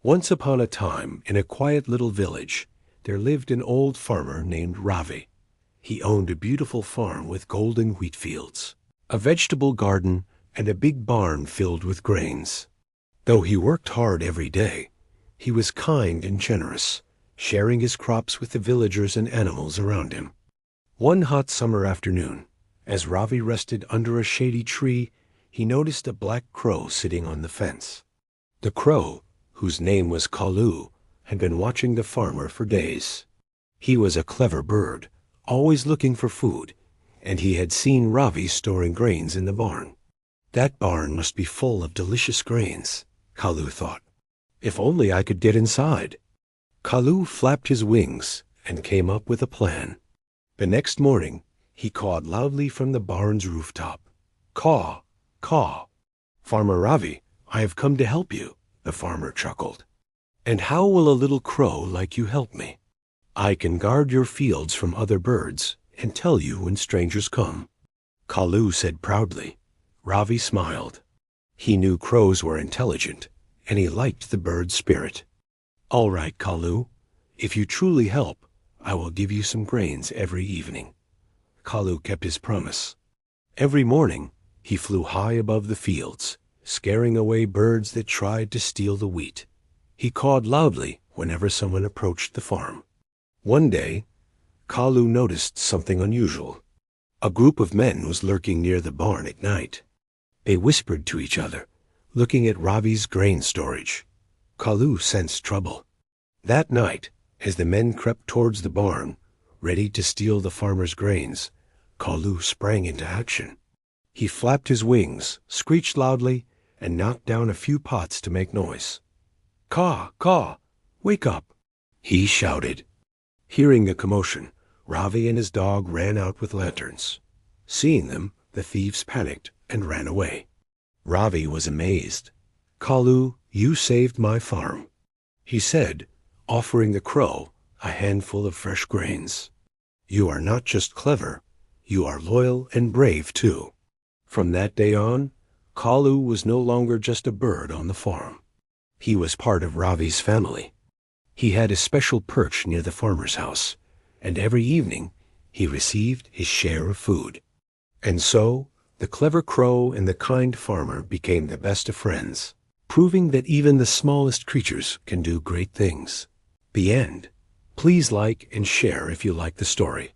Once upon a time, in a quiet little village, there lived an old farmer named Ravi. He owned a beautiful farm with golden wheat fields, a vegetable garden, and a big barn filled with grains. Though he worked hard every day, he was kind and generous, sharing his crops with the villagers and animals around him. One hot summer afternoon, as Ravi rested under a shady tree, he noticed a black crow sitting on the fence. The crow, whose name was Kaalu, had been watching the farmer for days. He was a clever bird, always looking for food, and he had seen Ravi storing grains in the barn. That barn must be full of delicious grains, Kaalu thought. If only I could get inside. Kaalu flapped his wings and came up with a plan. The next morning, he cawed loudly from the barn's rooftop. Caw, caw. Farmer Ravi, I have come to help you, the farmer chuckled. And how will a little crow like you help me? I can guard your fields from other birds and tell you when strangers come. Kaalu said proudly. Ravi smiled. He knew crows were intelligent, and he liked the bird's spirit. All right, Kaalu, if you truly help, I will give you some grains every evening. Kaalu kept his promise. Every morning, he flew high above the fields, scaring away birds that tried to steal the wheat. He cawed loudly whenever someone approached the farm. One day, Kaalu noticed something unusual. A group of men was lurking near the barn at night. They whispered to each other, looking at Ravi's grain storage. Kaalu sensed trouble. That night, as the men crept towards the barn, ready to steal the farmer's grains, Kaalu sprang into action. He flapped his wings, screeched loudly, and knocked down a few pots to make noise. Caw, caw, wake up, he shouted. Hearing the commotion, Ravi and his dog ran out with lanterns. Seeing them, the thieves panicked and ran away. Ravi was amazed. Kaalu, you saved my farm, he said, offering the crow a handful of fresh grains. You are not just clever, you are loyal and brave too. From that day on, Kaalu was no longer just a bird on the farm. He was part of Ravi's family. He had a special perch near the farmer's house, and every evening he received his share of food. And so, the clever crow and the kind farmer became the best of friends, proving that even the smallest creatures can do great things. The end. Please like and share if you like the story.